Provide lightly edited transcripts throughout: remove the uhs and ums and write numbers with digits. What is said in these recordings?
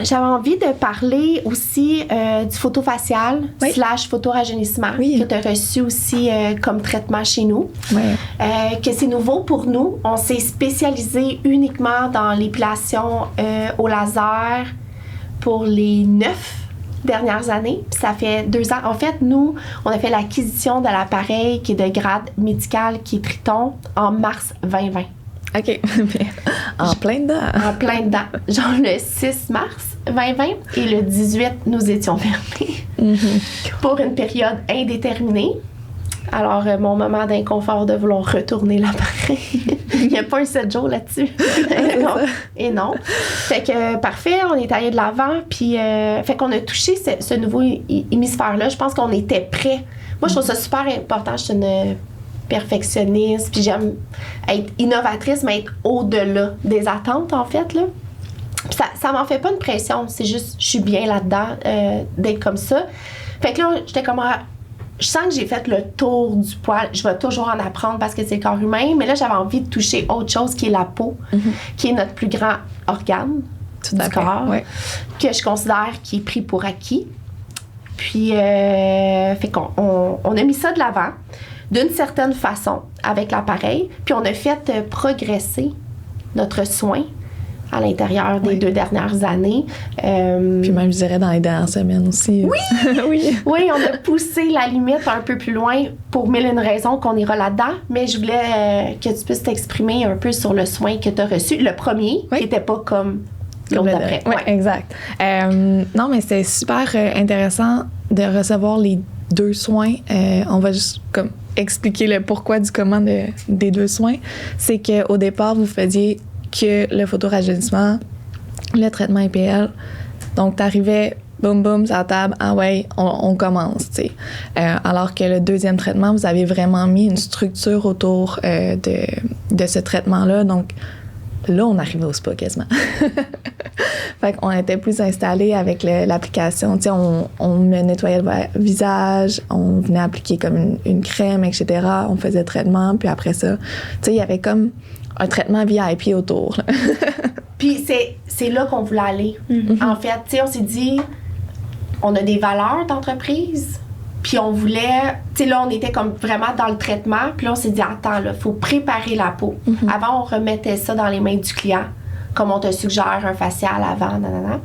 J'avais envie de parler aussi du photofacial / photorajeunissement que tu as reçu aussi comme traitement chez nous. Oui. Que c'est nouveau pour nous. On s'est spécialisé uniquement dans l'épilation au laser pour les 9 dernières années. Puis ça fait 2 ans. En fait, nous, on a fait l'acquisition de l'appareil qui est de grade médical, qui est Triton, en mars 2020. OK. En plein dedans. En plein dedans. Genre le 6 mars 2020 et le 18, nous étions fermés pour une période indéterminée. Alors, mon moment d'inconfort de vouloir retourner l'appareil. Il n'y a pas un 7 jours là-dessus. Et non. Fait que, parfait, on est allé de l'avant. Puis, fait qu'on a touché ce nouveau hémisphère-là. Je pense qu'on était prêts. Moi, je trouve ça super important. Je suis une perfectionniste, puis j'aime être innovatrice, mais être au-delà des attentes, en fait, là. Puis ça m'en fait pas une pression, c'est juste, je suis bien là-dedans, d'être comme ça. Fait que là, j'étais comme, je sens que j'ai fait le tour du poil, je vais toujours en apprendre parce que c'est le corps humain, mais là, j'avais envie de toucher autre chose qui est la peau, qui est notre plus grand organe du corps, que je considère qui est pris pour acquis. Puis, fait qu'on a mis ça de l'avant, d'une certaine façon, avec l'appareil. Puis on a fait progresser notre soin à l'intérieur des 2 dernières années. Puis même, je dirais, dans les dernières semaines aussi. Oui! Oui, on a poussé la limite un peu plus loin pour 1001 raisons qu'on ira là-dedans. Mais je voulais que tu puisses t'exprimer un peu sur le soin que tu as reçu. Le premier, qui n'était pas comme l'autre d'après. Oui, exact. Non, mais c'est super intéressant de recevoir les 2 soins. On va juste comme expliquer le pourquoi du comment des 2 soins. C'est qu'au départ, vous faisiez que le photorajeunissement, le traitement IPL. Donc, t'arrivais, boum, boum, sur la table, on commence, tu sais. Alors que le 2e traitement, vous avez vraiment mis une structure autour de ce traitement-là. Donc, là, on arrivait au spa quasiment. Fait qu'on était plus installés avec l'application. Tu sais, on me nettoyait le visage, on venait appliquer comme une crème, etc. On faisait le traitement, puis après ça, tu sais, il y avait comme un traitement VIP autour. Puis c'est là qu'on voulait aller. En fait, tu sais, on s'est dit, on a des valeurs d'entreprise, puis on voulait, tu sais, là, on était comme vraiment dans le traitement, puis là, on s'est dit, attends, là, faut préparer la peau. Avant, on remettait ça dans les mains du client, comme on te suggère un facial avant, nanana.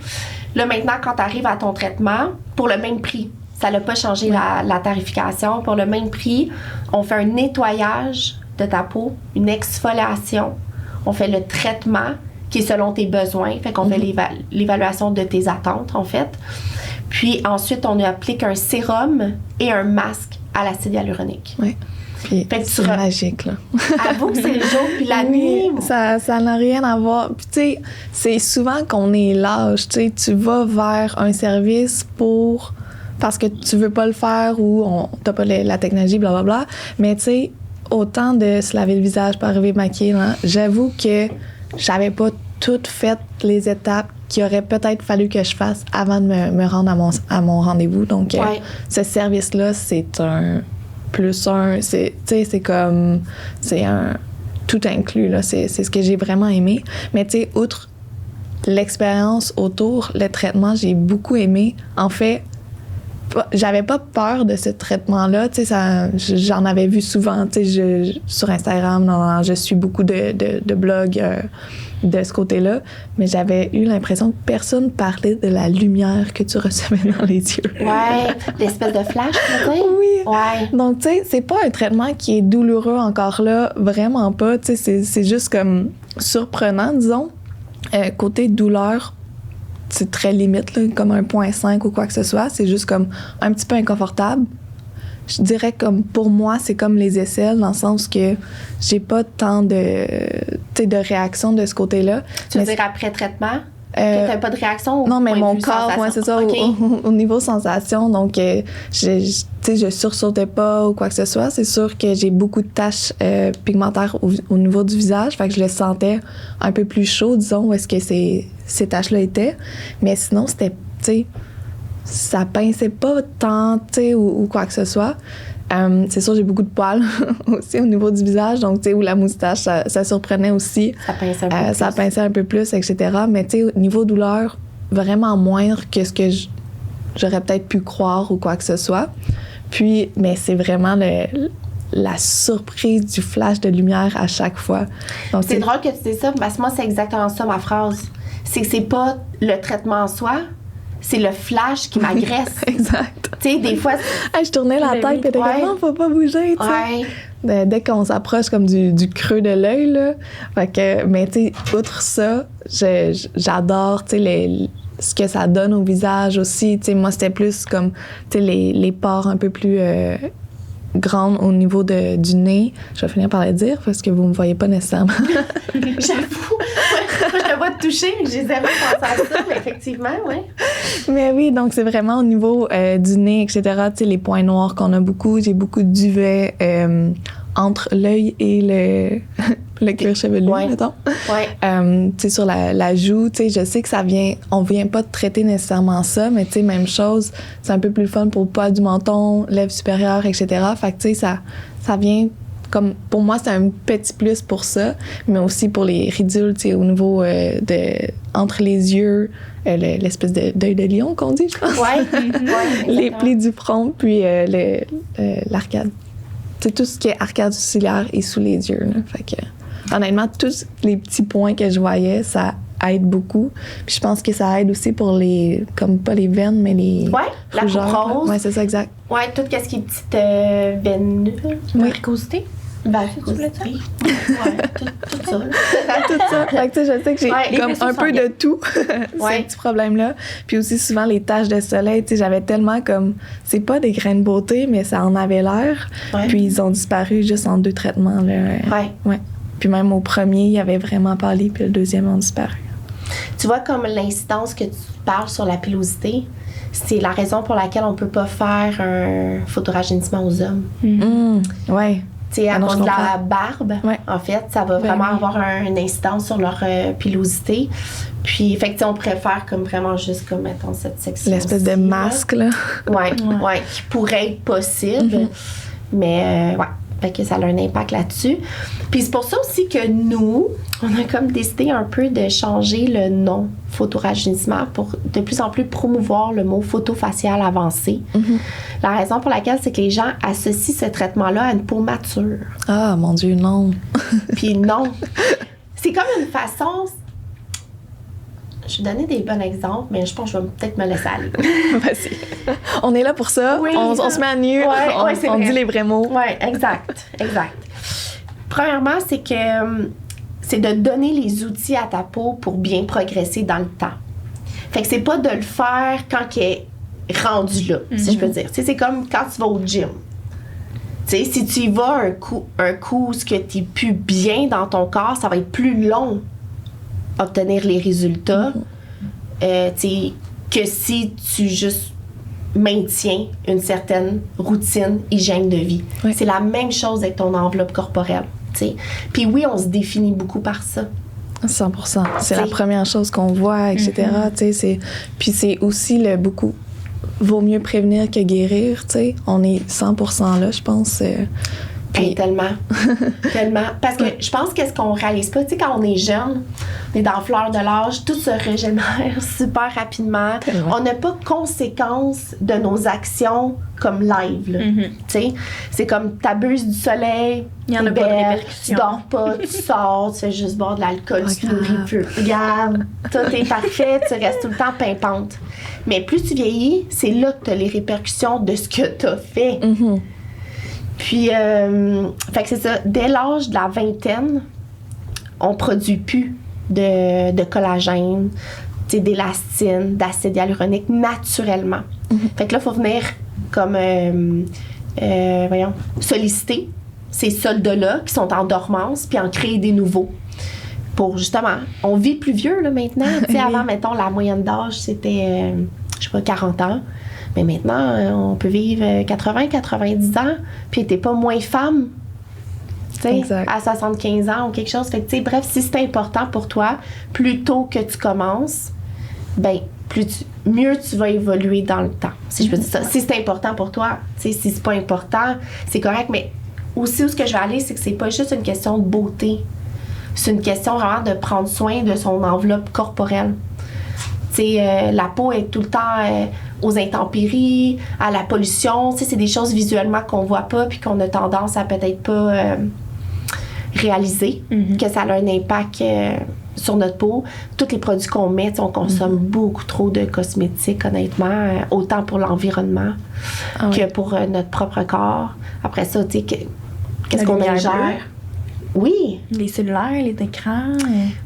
Là, maintenant, quand tu arrives à ton traitement, pour le même prix, ça n'a pas changé la tarification, pour le même prix, on fait un nettoyage de ta peau, une exfoliation, on fait le traitement qui est selon tes besoins, fait qu'on fait l'évaluation de tes attentes, en fait. Puis ensuite, on applique un sérum et un masque à l'acide hyaluronique. Oui. Puis c'est magique, là. Avoue que c'est le jour, puis la nuit. Ça n'a rien à voir. Puis tu sais, c'est souvent qu'on est lâche, tu sais, tu vas vers un service parce que tu veux pas le faire ou t'as pas la technologie, blablabla. Mais tu sais, autant de se laver le visage pour arriver maquillée, là, j'avoue que j'avais pas toutes fait les étapes qu'il aurait peut-être fallu que je fasse avant de me rendre à mon rendez-vous. Donc, ce service-là, c'est un plus un. C'est un tout inclus, là. C'est ce que j'ai vraiment aimé. Mais tu sais, outre l'expérience autour, le traitement, j'ai beaucoup aimé. En fait, j'avais pas peur de ce traitement-là, tu sais, j'en avais vu souvent, tu sais, sur Instagram, je suis beaucoup de blogs de ce côté-là, mais j'avais eu l'impression que personne parlait de la lumière que tu recevais dans les yeux. Ouais, l'espèce de flash, tu sais. Oui. Ouais. Donc, tu sais, c'est pas un traitement qui est douloureux encore là, vraiment pas, tu sais, c'est juste comme surprenant, disons. Côté douleur, c'est très limite, là, comme un 0.5 ou quoi que ce soit. C'est juste comme un petit peu inconfortable. Je dirais comme pour moi, c'est comme les aisselles, dans le sens que j'ai pas tant de réaction de ce côté-là. Tu veux dire après traitement? Que t'as pas de réaction? Non, mais mon corps, ouais, c'est ça, okay. au niveau sensation. Donc, je sursautais pas ou quoi que ce soit. C'est sûr que j'ai beaucoup de taches pigmentaires au niveau du visage. Fait que je le sentais un peu plus chaud, disons, où est-ce que ces taches-là étaient. Mais sinon, c'était, tu sais, ça pinçait pas tant, tu sais, ou quoi que ce soit. C'est sûr, j'ai beaucoup de poils aussi au niveau du visage, donc tu sais, où la moustache, ça surprenait aussi. Ça pinçait un peu plus. Ça pinçait un peu plus, etc. Mais tu sais, au niveau douleur, vraiment moindre que ce que j'aurais peut-être pu croire ou quoi que ce soit. Puis, mais c'est vraiment la surprise du flash de lumière à chaque fois. Donc, c'est drôle que tu dises ça, parce que moi, c'est exactement ça ma phrase. C'est que c'est pas le traitement en soi, c'est le flash qui m'agresse. Exact. Tu sais, des fois... je tournais la tête et t'étais comme, non, faut pas bouger, tu sais. Dès qu'on s'approche comme du creux de l'œil, là. Fait que, mais tu sais, outre ça, j'adore, tu sais, ce que ça donne au visage aussi. Tu sais, moi, c'était plus comme, tu sais, les pores un peu plus grandes au niveau du nez. Je vais finir par le dire parce que vous me voyez pas nécessairement. J'avoue. Moi, je te vois te toucher, mais j'ai jamais pensé à ça, mais effectivement, oui. Mais oui, donc c'est vraiment au niveau du nez, etc. Tu sais, les points noirs qu'on a beaucoup. J'ai beaucoup de duvet entre l'œil et le cuir chevelu, mettons. Ouais. Tu sais, sur la joue, tu sais, je sais que on vient pas de traiter nécessairement ça, mais tu sais, même chose, c'est un peu plus fun pour le poil du menton, lèvres supérieures, etc. Fait que tu sais, ça vient comme, pour moi, c'est un petit plus pour ça, mais aussi pour les ridules, tu sais, au niveau entre les yeux, l'espèce d'œil de lion qu'on dit, je pense. Les plis du front, puis l'arcade. C'est tout ce qui est arcade sourcilière et sous les yeux. Là. Fait que, honnêtement, tous les petits points que je voyais, ça aide beaucoup. Puis je pense que ça aide aussi pour comme pas les veines, mais les la coupe rose. Ouais, c'est ça, exact. Ouais, tout ce qui est petite veine. Varicosité. Varicosité. Ouais, tout ça. Tout ça. Fait que tu sais, je sais que j'ai comme un peu de tout, ces petits problèmes-là. Puis aussi, souvent, les taches de soleil, tu sais, j'avais tellement comme... C'est pas des grains de beauté, mais ça en avait l'air. Ouais. Puis ils ont disparu juste en 2 traitements, là. Ouais. Puis même au premier, il y avait vraiment pâli, puis le deuxième ont disparu. Tu vois, comme l'incidence que tu parles sur la pilosité, c'est la raison pour laquelle on peut pas faire un photorajeunissement aux hommes. Ouais. Tu sais, à cause de la barbe, en fait, ça va vraiment avoir une incidence sur leur pilosité. Puis, fait que, on préfère comme vraiment juste comme, mettons, cette section. L'espèce de masque, là. Ouais, qui pourrait être possible. Mais, fait que ça a un impact là-dessus. Puis c'est pour ça aussi que nous, on a comme décidé un peu de changer le nom photorajeunissement pour de plus en plus promouvoir le mot photofacial avancé. La raison pour laquelle, c'est que les gens associent ce traitement-là à une peau mature. Ah, mon Dieu, non. Puis non. C'est comme une façon... Je vais donner des bons exemples, mais je pense que je vais peut-être me laisser aller. Vas-y. On est là pour ça. Oui, on se met à nu. On dit les vrais mots. Oui, exact. Premièrement, c'est de donner les outils à ta peau pour bien progresser dans le temps. Fait que c'est pas de le faire quand il est rendu là, si je peux dire. T'sais, c'est comme quand tu vas au gym. T'sais, si tu y vas un coup où tu n'es plus bien dans ton corps, ça va être plus long obtenir les résultats que si tu juste maintiens une certaine routine, hygiène de vie. C'est la même chose avec ton enveloppe corporelle. Puis oui, on se définit beaucoup par ça. 100%. C'est la première chose qu'on voit, etc. Puis c'est aussi beaucoup... Vaut mieux prévenir que guérir, tu sais. On est 100% là, je pense. Puis... tellement. Parce que je pense que ce qu'on réalise pas, tu sais, quand on est jeune, on est dans la fleur de l'âge, tout se régénère super rapidement. On n'a pas conséquence de nos actions comme live, là. Tu sais, c'est comme t'abuses du soleil, il y en a pas de répercussions. Tu dors pas, tu sors, tu fais juste boire de l'alcool, tu te nourris plus. Regarde, tout est parfait, tu restes tout le temps pimpante. Mais plus tu vieillis, c'est là que t'as les répercussions de ce que t'as fait. Puis, fait que c'est ça, dès l'âge de la vingtaine, on produit plus de collagène, d'élastine, d'acide hyaluronique naturellement. Fait que là, il faut venir comme, solliciter ces soldes-là qui sont en dormance, puis en créer des nouveaux. Pour justement, on vit plus vieux là maintenant. Avant, mettons, la moyenne d'âge, c'était, 40 ans. Mais maintenant, on peut vivre 80, 90 ans, puis t'es pas moins femme, à 75 ans ou quelque chose. Fait que, bref, si c'est important pour toi, plus tôt que tu commences, ben mieux tu vas évoluer dans le temps. Si je peux dire ça. Si c'est important pour toi, si c'est pas important, c'est correct. Mais aussi, où ce que je vais aller, c'est que c'est pas juste une question de beauté. C'est une question vraiment de prendre soin de son enveloppe corporelle. La peau est tout le temps aux intempéries, à la pollution. C'est des choses visuellement qu'on voit pas puis qu'on a tendance à peut-être pas réaliser que ça a un impact sur notre peau. Tous les produits qu'on met, on consomme beaucoup trop de cosmétiques, honnêtement, autant pour l'environnement que pour notre propre corps. Après ça, qu'est-ce qu'on ingère? Oui. Les cellulaires, les écrans.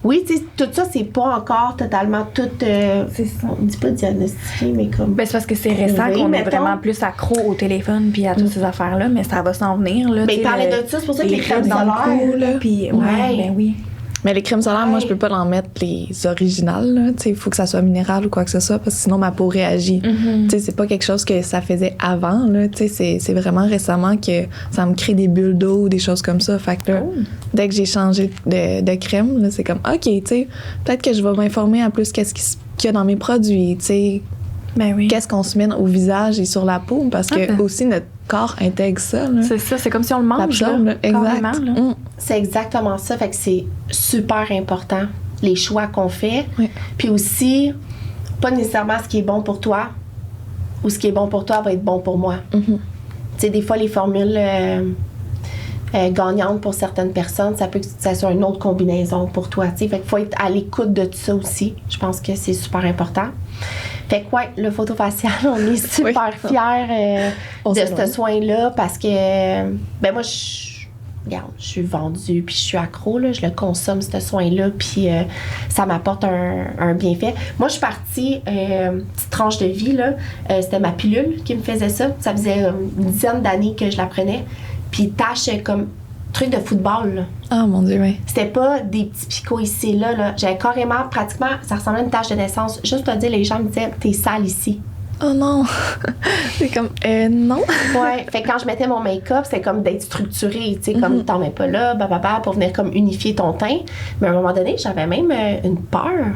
Oui, tout ça, c'est pas encore totalement tout. C'est ça. On dit pas diagnostiqué, mais comme. Ben, c'est parce que c'est récent qu'on est vraiment plus accro au téléphone puis à toutes ces affaires-là, mais ça va s'en venir. Là, mais parler de ça, c'est pour ça que les crèmes solaires. Puis, ben oui. Mais les crèmes solaires, moi, je peux pas en mettre les originales. Il faut que ça soit minéral ou quoi que ce soit, parce que sinon, ma peau réagit. C'est pas quelque chose que ça faisait avant. C'est vraiment récemment que ça me crée des bulles d'eau ou des choses comme ça. Fait que là, dès que j'ai changé de crème, là, c'est comme, OK, peut-être que je vais m'informer en plus qu'est-ce qu'il y a dans mes produits. Ben oui. Qu'est-ce qu'on se met au visage et sur la peau, parce que aussi notre corps intègre ça. Là. C'est ça, c'est comme si on le mange. Exact. C'est exactement ça. Fait que c'est super important, les choix qu'on fait. Oui. Puis aussi, pas nécessairement ce qui est bon pour toi ou ce qui est bon pour toi va être bon pour moi. Des fois, les formules gagnantes pour certaines personnes, ça peut que ça soit une autre combinaison pour toi. Fait qu'il faut être à l'écoute de tout ça aussi. Je pense que c'est super important. Fait que le photofacial, on est super fiers de ce soin-là parce que, moi, je suis vendue puis je suis accro, là, je le consomme, ce soin-là, puis ça m'apporte un bienfait. Moi, je suis partie, petite tranche de vie, là, c'était ma pilule qui me faisait ça. Ça faisait une dizaine d'années que je la prenais, puis tâche comme truc de football, là. Ah, mon Dieu, oui. C'était pas des petits picots ici et là. J'avais carrément, pratiquement, ça ressemblait à une tache de naissance. Juste à dire, les gens me disaient, t'es sale ici. Oh non! C'est comme, non. Ouais, fait que quand je mettais mon make-up, c'était comme d'être structuré, tu sais, comme t'en mets pas là, pour venir comme unifier ton teint. Mais à un moment donné, j'avais même une peur.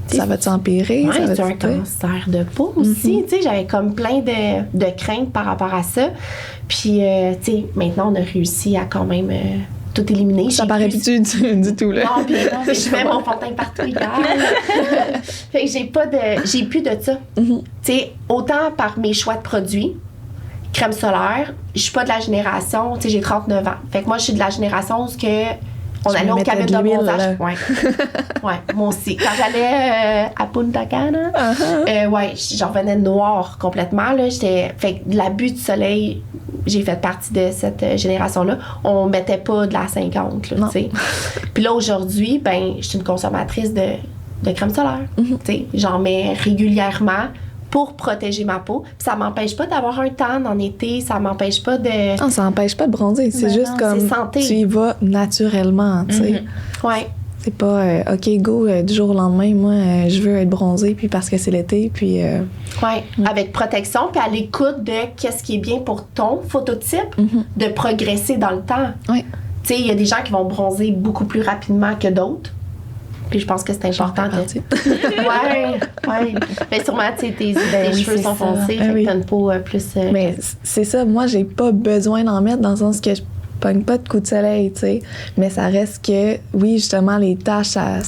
Ça va-tu empirer? Ouais, c'est un cancer de peau aussi. Tu sais, j'avais comme plein de craintes par rapport à ça. Puis, tu sais, maintenant, on a réussi à quand même tout éliminer. Ça paraît plus du tout, là. Non, puis je mets mon fond de teint partout hier. Fait que j'ai plus de ça. Tu sais, autant par mes choix de produits, crème solaire, je suis pas de la génération, tu sais, j'ai 39 ans. Fait que moi, je suis de la génération où on allait au cabine de bronzage. Ouais, moi aussi. Quand j'allais à Punta Cana, j'en revenais noire complètement. Là, fait que l'abus du soleil, j'ai fait partie de cette génération-là. On mettait pas de la 50, là, tu sais. Puis là, aujourd'hui, je suis une consommatrice de crème solaire. Tu sais, j'en mets régulièrement pour protéger ma peau. Puis ça m'empêche pas d'avoir un tan en été, ça m'empêche pas de... Non, ça m'empêche pas de bronzer, c'est juste comme c'est santé. Tu y vas naturellement, tu sais. Ouais. C'est pas OK, go, du jour au lendemain, moi, je veux être bronzée, puis parce que c'est l'été, puis... avec protection, puis à l'écoute de qu'est-ce qui est bien pour ton phototype, de progresser dans le temps. Oui. Tu sais, il y a des gens qui vont bronzer beaucoup plus rapidement que d'autres. Puis je pense que c'est important ouais. Mais sûrement, tu sais, tes cheveux sont foncés, fait que t'as une peau plus... Mais c'est ça, moi, j'ai pas besoin d'en mettre dans le sens que je pogne pas de coups de soleil, tu sais. Mais ça reste que, oui, justement, les taches, ça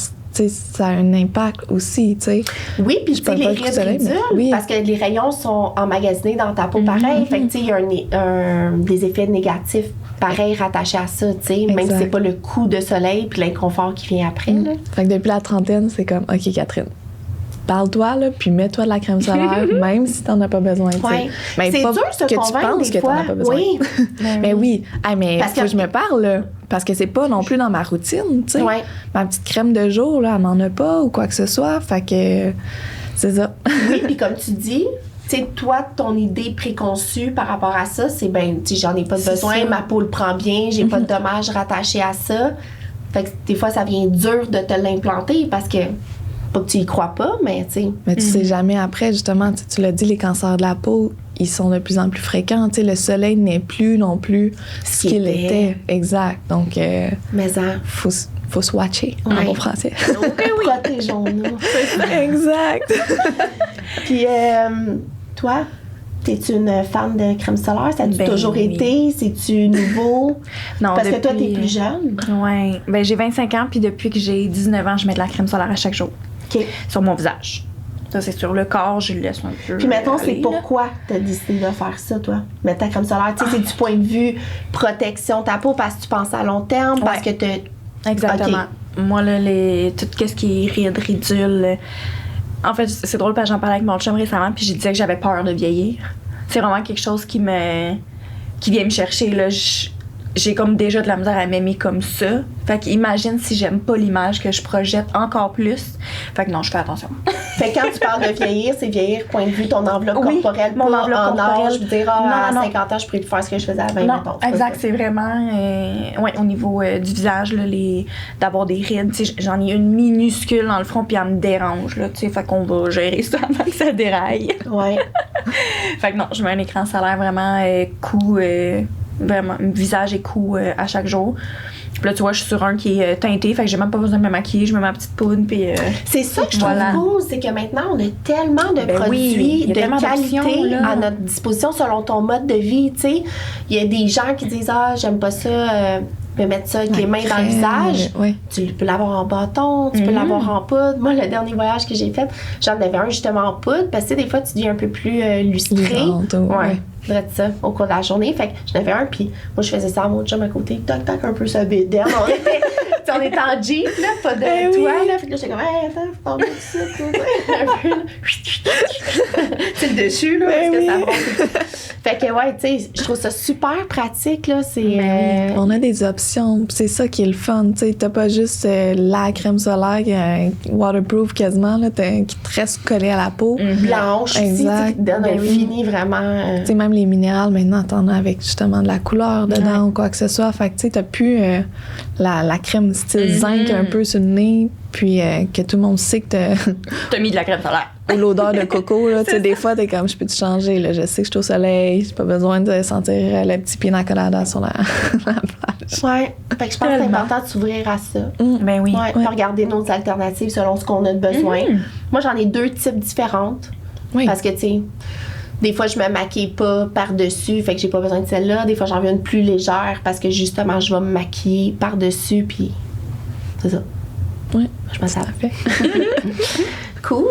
a un impact aussi, tu sais. Oui, puis tu sais, les ridules, parce que les rayons sont emmagasinés dans ta peau pareil. Fait que, tu sais, il y a des effets négatifs pareil rattachés à ça, tu sais. Même si c'est pas le coup de soleil puis l'inconfort qui vient après, là. Fait que depuis la trentaine, c'est comme, OK, Catherine, parle-toi, là, puis mets-toi de la crème solaire, même si t'en as pas besoin, tu sais. Mais c'est dur de se convaincre, tu penses des que fois. t'en as pas besoin. Oui. Mais oui. Mais parce que je me parle, là. Parce que c'est pas non plus dans ma routine, tu sais. Ouais. Ma petite crème de jour, là, elle n'en a pas ou quoi que ce soit. Fait que c'est ça. Oui, puis comme tu dis, tu sais, toi, ton idée préconçue par rapport à ça, c'est tu sais, j'en ai pas besoin, ma peau le prend bien, j'ai pas de dommages rattachés à ça. Fait que des fois, ça vient dur de te l'implanter parce que, pas que tu y crois pas, mais tu sais. Mais tu sais jamais après, justement, tu l'as dit, les cancers de la peau, ils sont de plus en plus fréquents. Tu sais, le soleil n'est plus non plus ce qu'il était. Exact. Donc, faut se watcher en bon français. Protégeons-nous. Exact. Puis, toi, t'es-tu une fan de crème solaire? Ça a toujours été? C'est-tu nouveau? Non, parce que toi, t'es plus jeune. Oui. J'ai 25 ans, puis depuis que j'ai 19 ans, je mets de la crème solaire à chaque jour. OK. Sur mon visage. Ça, c'est sur le corps, je le laisse un peu. Puis mettons, c'est aller, pourquoi tu as décidé de faire ça, toi? Mettre ta crème solaire, tu sais, c'est du point de vue protection de ta peau parce que tu penses à long terme, parce que tu... Exactement. Okay. Moi, là, tout ce qui est rides, ridules... En fait, c'est drôle parce que j'en parlais avec mon chum récemment, puis je disais que j'avais peur de vieillir. C'est vraiment quelque chose qui vient me chercher, là. J'ai comme déjà de la misère à m'aimer comme ça. Fait qu'imagine si j'aime pas l'image que je projette encore plus. Fait que non, je fais attention. Fait que quand tu parles de vieillir, c'est vieillir point de vue ton enveloppe corporelle, mon enveloppe en corporelle. âge. Je veux dire, à 50 ans, je pourrais plus faire ce que je faisais à 20 ans. Exact, c'est vraiment au niveau du visage, là, d'avoir des rides. J'en ai une minuscule dans le front, puis elle me dérange. Là, fait qu'on va gérer ça avant que ça déraille. Ouais. Fait que non, je mets un écran solaire vraiment vraiment, visage et cou à chaque jour. Puis là, tu vois, je suis sur un qui est teinté, fait que j'ai même pas besoin de me maquiller, je mets ma petite poudre, puis... c'est ça que je trouve cool, c'est que maintenant, on a tellement de produits de qualité à notre disposition selon ton mode de vie, tu sais. Il y a des gens qui disent « Ah, j'aime pas ça... me mettre ça avec les mains dans le visage. » Tu peux l'avoir en bâton, tu peux l'avoir en poudre. Moi, le dernier voyage que j'ai fait, j'en avais un justement en poudre, parce que des fois, tu deviens un peu plus lustré. Ouais. Ça, au cours de la journée. Fait que j'en avais un, puis moi, je faisais ça à mon chum à côté, tac, tac, un peu ça bédaine. On était en Jeep, là, pas de toit, là. Fait que là, j'étais comme, hey, attends, faut tomber dessus, un peu, là. C'est le dessus, là, parce que ça monte. Fait que, ouais, tu sais, je trouve ça super pratique, là. On a des options, c'est ça qui est le fun, tu sais. T'as pas juste la crème solaire waterproof quasiment, là, qui te reste collée à la peau. Blanche, exact. Aussi, qui te donne un fini vraiment. Tu sais, même les minérales, maintenant, t'en as avec justement de la couleur dedans ou quoi que ce soit. Fait que, tu sais, t'as plus la crème style zinc un peu sur le nez, puis que tout le monde sait que t'as mis de la crème solaire. Ou l'odeur de coco, là. Tu sais, des fois, t'es comme, je peux-tu changer, là? Je sais que je suis au soleil, j'ai pas besoin de sentir le petit pina colada sur la plage. Ouais. Fait que je pense que c'est important de s'ouvrir à ça. Ben oui. Ouais. Regarder nos alternatives selon ce qu'on a de besoin. Moi, j'en ai 2 types différentes. Oui. Parce que, tu sais, des fois, je me maquille pas par-dessus, fait que j'ai pas besoin de celle-là. Des fois, j'en veux une plus légère parce que, justement, je vais me maquiller par-dessus, puis c'est ça. Oui, je pense ça fait. Cool.